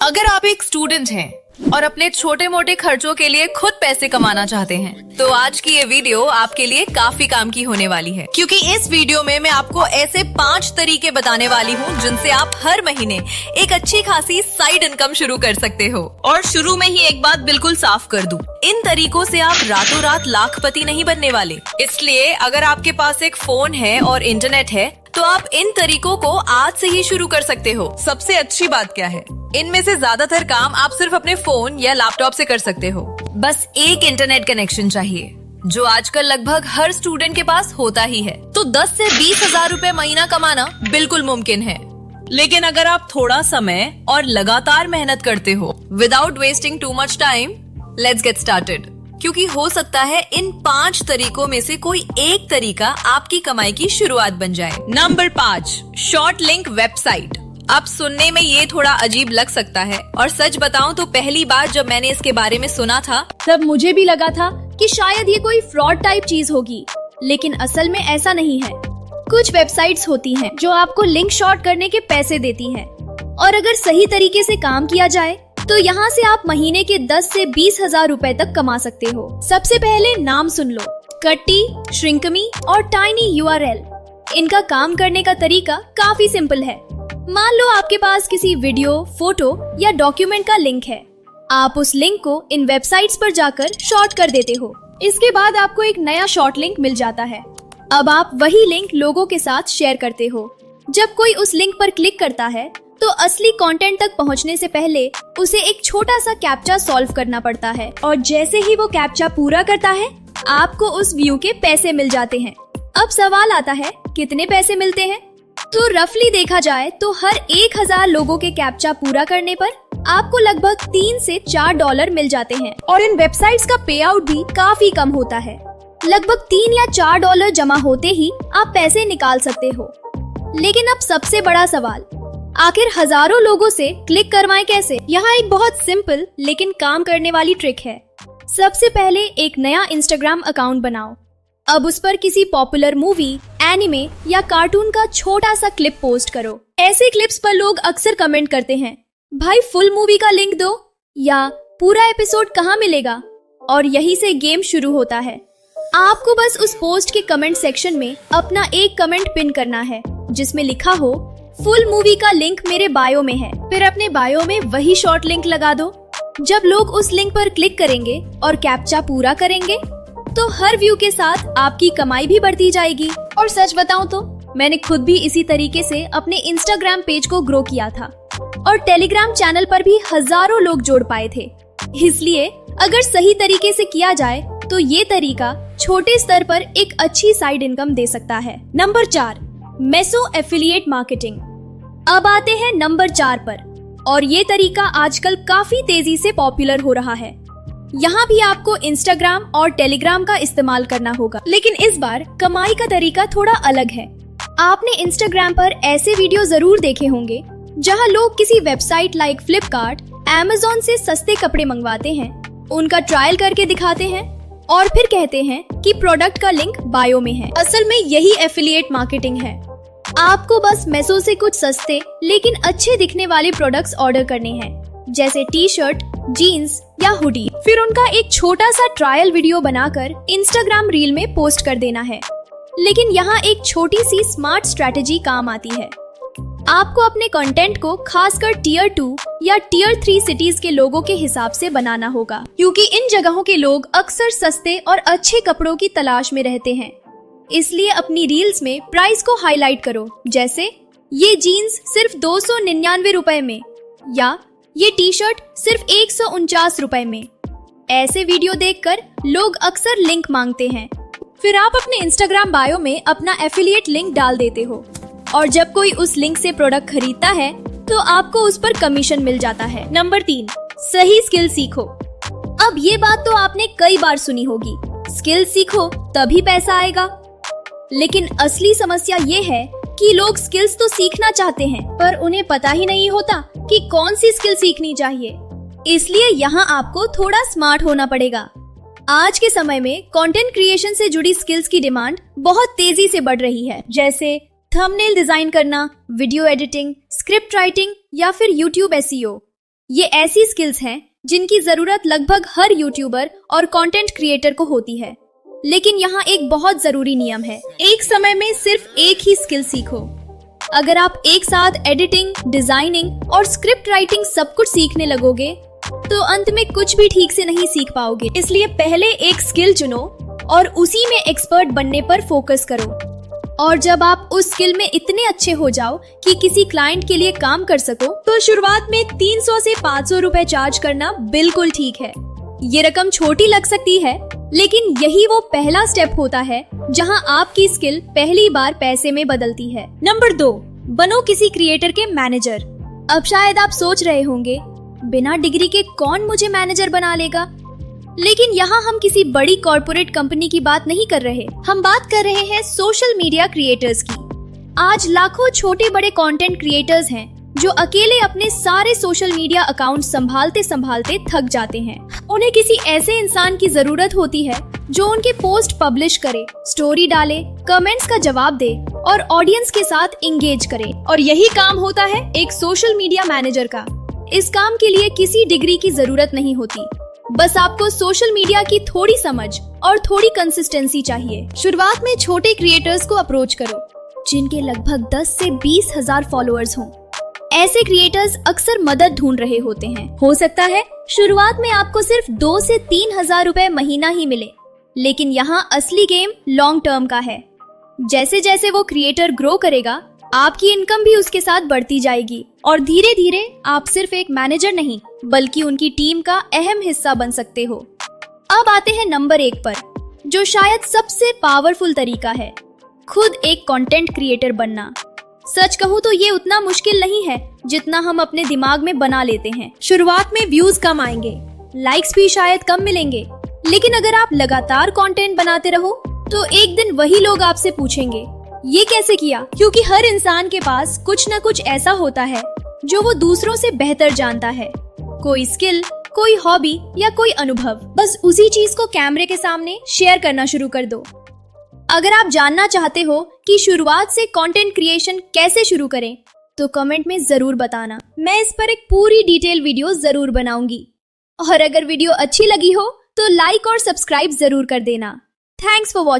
अगर आप एक स्टूडेंट हैं और अपने छोटे मोटे खर्चों के लिए खुद पैसे कमाना चाहते हैं तो आज की ये वीडियो आपके लिए काफी काम की होने वाली है, क्योंकि इस वीडियो में मैं आपको ऐसे 5 तरीके बताने वाली हूँ जिनसे आप हर महीने एक अच्छी खासी साइड इनकम शुरू कर सकते हो। और शुरू में ही एक बात बिल्कुल साफ कर दूं, इन तरीकों से आप रातों रात लाखपति नहीं बनने वाले। इसलिए अगर आपके पास एक फोन है और इंटरनेट है तो आप इन तरीकों को आज से ही शुरू कर सकते हो। सबसे अच्छी बात क्या है, इनमें से ज्यादातर काम आप सिर्फ अपने फोन या लैपटॉप से कर सकते हो। बस एक इंटरनेट कनेक्शन चाहिए, जो आजकल लगभग हर स्टूडेंट के पास होता ही है। तो 10 से 20 हजार रूपए महीना कमाना बिल्कुल मुमकिन है। लेकिन अगर आप थोड़ा समय और लगातार मेहनत करते हो without wasting too much time, let's get started. क्योंकि हो सकता है इन 5 तरीकों में से कोई एक तरीका आपकी कमाई की शुरुआत बन जाए। Number 5, short link website. अब सुनने में ये थोड़ा अजीब लग सकता है, और सच बताऊं तो पहली बार जब मैंने इसके बारे में सुना था तब मुझे भी लगा था कि शायद ये कोई फ्रॉड टाइप चीज होगी, लेकिन असल में ऐसा नहीं है। कुछ वेबसाइट्स होती हैं जो आपको लिंक शॉर्ट करने के पैसे देती हैं, और अगर सही तरीके से काम किया जाए तो यहाँ से आप महीने के 10 से 20 हजार रूपए तक कमा सकते हो। सबसे पहले नाम सुन लो, कट्टी, श्रिंकमी और टाइनी URL। इनका काम करने का तरीका काफी सिंपल है। मान लो आपके पास किसी वीडियो, फोटो या डॉक्यूमेंट का लिंक है। आप उस लिंक को इन वेबसाइट्स पर जाकर शॉर्ट कर देते हो। इसके बाद आपको एक नया शॉर्ट लिंक मिल जाता है। अब आप वही लिंक लोगों के साथ शेयर करते हो। जब कोई उस लिंक पर क्लिक करता है तो असली कंटेंट तक पहुंचने से पहले उसे एक छोटा सा कैप्चा सॉल्व करना पड़ता है, और जैसे ही वो कैप्चा पूरा करता है आपको उस व्यू के पैसे मिल जाते हैं। अब सवाल आता है, कितने पैसे मिलते हैं? तो रफली देखा जाए तो हर 1000 लोगों के कैप्चा पूरा करने पर आपको लगभग 3 से 4 डॉलर मिल जाते हैं। और इन वेबसाइट्स का पे आउट भी काफी कम होता है। लगभग 3 या 4 डॉलर जमा होते ही आप पैसे निकाल सकते हो। लेकिन अब सबसे बड़ा सवाल, आखिर हजारों लोगों से क्लिक करवाएं कैसे? यहाँ एक बहुत सिंपल लेकिन काम करने वाली ट्रिक है। सबसे पहले एक नया इंस्टाग्राम अकाउंट बनाओ। अब उस पर किसी पॉपुलर मूवी, एनिमे या कार्टून का छोटा सा क्लिप पोस्ट करो। ऐसे क्लिप्स पर लोग अक्सर कमेंट करते हैं, भाई फुल मूवी का लिंक दो, या पूरा एपिसोड कहाँ मिलेगा? और यही से गेम शुरू होता है। आपको बस उस पोस्ट के कमेंट सेक्शन में अपना एक कमेंट पिन करना है जिसमें लिखा हो, फुल मूवी का लिंक मेरे बायो में है। फिर अपने बायो में वही शॉर्ट लिंक लगा दो। जब लोग उस लिंक पर क्लिक करेंगे और कैप्चा पूरा करेंगे तो हर व्यू के साथ आपकी कमाई भी बढ़ती जाएगी। और सच बताऊं तो मैंने खुद भी इसी तरीके से अपने इंस्टाग्राम पेज को ग्रो किया था, और टेलीग्राम चैनल पर भी हजारों लोग जोड़ पाए थे। इसलिए अगर सही तरीके से किया जाए तो ये तरीका छोटे स्तर पर एक अच्छी साइड इनकम दे सकता है। Number 4, meso affiliate marketing. अब आते हैं नंबर 4 पर, और ये तरीका आजकल काफी तेजी से पॉपुलर हो रहा है। यहाँ भी आपको इंस्टाग्राम और टेलीग्राम का इस्तेमाल करना होगा, लेकिन इस बार कमाई का तरीका थोड़ा अलग है। आपने इंस्टाग्राम पर ऐसे वीडियो जरूर देखे होंगे जहाँ लोग किसी वेबसाइट लाइक फ्लिपकार्ट, अमेज़न से सस्ते कपड़े मंगवाते हैं, उनका ट्रायल करके दिखाते हैं और फिर कहते हैं कि प्रोडक्ट का लिंक बायो में है। असल में यही एफिलिएट मार्केटिंग है। आपको बस मेसो से कुछ सस्ते लेकिन अच्छे दिखने वाले प्रोडक्ट्स ऑर्डर करने हैं, जैसे टी-शर्ट, जीन्स या हुडी। फिर उनका एक छोटा सा ट्रायल वीडियो बनाकर इंस्टाग्राम रील में पोस्ट कर देना है। लेकिन यहाँ एक छोटी सी स्मार्ट स्ट्रेटेजी काम आती है। आपको अपने कंटेंट को खासकर टियर 2 या टियर 3 सिटीज के लोगों के हिसाब से बनाना होगा, क्योंकि इन जगहों के लोग अक्सर सस्ते और अच्छे कपड़ों की तलाश में रहते हैं। इसलिए अपनी रील्स में प्राइस को हाईलाइट करो, जैसे ये जीन्स सिर्फ 299 रुपए में, या ये टी-शर्ट सिर्फ 149 रुपए में। ऐसे वीडियो देखकर लोग अक्सर लिंक मांगते हैं। फिर आप अपने इंस्टाग्राम बायो में अपना एफिलिएट लिंक डाल देते हो, और जब कोई उस लिंक से प्रोडक्ट खरीदता है तो आपको उस पर कमीशन मिल जाता है। नंबर 3, सही स्किल सीखो। अब ये बात तो आपने कई बार सुनी होगी, स्किल सीखो तभी पैसा आएगा। लेकिन असली समस्या ये है कि लोग स्किल्स तो सीखना चाहते हैं, पर उन्हें पता ही नहीं होता कि कौन सी स्किल सीखनी चाहिए। इसलिए यहाँ आपको थोड़ा स्मार्ट होना पड़ेगा। आज के समय में कंटेंट क्रिएशन से जुड़ी स्किल्स की डिमांड बहुत तेजी से बढ़ रही है, जैसे थंबनेल डिजाइन करना, वीडियो एडिटिंग, स्क्रिप्ट राइटिंग या फिर यूट्यूब SEO। ये ऐसी स्किल्स हैं जिनकी जरूरत लगभग हर यूट्यूबर और कंटेंट क्रिएटर को होती है। लेकिन यहाँ एक बहुत जरूरी नियम है, एक समय में सिर्फ एक ही स्किल सीखो। अगर आप एक साथ एडिटिंग, डिजाइनिंग और स्क्रिप्ट राइटिंग सब कुछ सीखने लगोगे तो अंत में कुछ भी ठीक से नहीं सीख पाओगे। इसलिए पहले एक स्किल चुनो और उसी में एक्सपर्ट बनने पर फोकस करो। और जब आप उस स्किल में इतने अच्छे हो जाओ कि किसी क्लाइंट के लिए काम कर सको, तो शुरुआत में 300 से 500 रुपए चार्ज करना बिल्कुल ठीक है। ये रकम छोटी लग सकती है, लेकिन यही वो पहला स्टेप होता है जहां आपकी स्किल पहली बार पैसे में बदलती है। नंबर 2, बनो किसी क्रिएटर के मैनेजर। अब शायद आप सोच रहे होंगे, बिना डिग्री के कौन मुझे मैनेजर बना लेगा? लेकिन यहाँ हम किसी बड़ी कॉर्पोरेट कंपनी की बात नहीं कर रहे, हम बात कर रहे हैं सोशल मीडिया क्रिएटर्स की। आज लाखों छोटे बड़े कंटेंट क्रिएटर्स हैं जो अकेले अपने सारे सोशल मीडिया अकाउंट संभालते संभालते थक जाते हैं। उन्हें किसी ऐसे इंसान की जरूरत होती है जो उनके पोस्ट पब्लिश करे, स्टोरी डाले, कमेंट्स का जवाब दे और ऑडियंस के साथ इंगेज करे। और यही काम होता है एक सोशल मीडिया मैनेजर का। इस काम के लिए किसी डिग्री की जरूरत नहीं होती, बस आपको सोशल मीडिया की थोड़ी समझ और थोड़ी कंसिस्टेंसी चाहिए। शुरुआत में छोटे क्रिएटर्स को अप्रोच करो जिनके लगभग 10 से 20 हजार फॉलोअर्स हों। ऐसे क्रिएटर्स अक्सर मदद ढूंढ रहे होते हैं। हो सकता है शुरुआत में आपको सिर्फ 2 से 3 हजार रुपए महीना ही मिले, लेकिन यहाँ असली गेम लॉन्ग टर्म का है। जैसे जैसे वो क्रिएटर ग्रो करेगा, आपकी इनकम भी उसके साथ बढ़ती जाएगी और धीरे धीरे आप सिर्फ एक मैनेजर नहीं बल्कि उनकी टीम का अहम हिस्सा बन सकते हो। अब आते हैं नंबर 1 पर, जो शायद सबसे पावरफुल तरीका है, खुद एक कंटेंट क्रिएटर बनना। सच कहूँ तो ये उतना मुश्किल नहीं है जितना हम अपने दिमाग में बना लेते हैं। शुरुआत में व्यूज कम आएंगे, लाइक्स भी शायद कम मिलेंगे, लेकिन अगर आप लगातार कंटेंट बनाते रहो तो एक दिन वही लोग आपसे पूछेंगे, ये कैसे किया? क्योंकि हर इंसान के पास कुछ न कुछ ऐसा होता है जो वो दूसरों से बेहतर जानता है। कोई स्किल, कोई हॉबी या कोई अनुभव। बस उसी चीज को कैमरे के सामने शेयर करना शुरू कर दो। अगर आप जानना चाहते हो कि शुरुआत से कंटेंट क्रिएशन कैसे शुरू करें, तो कमेंट में जरूर बताना। मैं इस पर एक पूरी डिटेल वीडियो जरूर बनाऊंगी। और अगर वीडियो अच्छी लगी हो तो लाइक और सब्सक्राइब जरूर कर देना। Thanks for watching.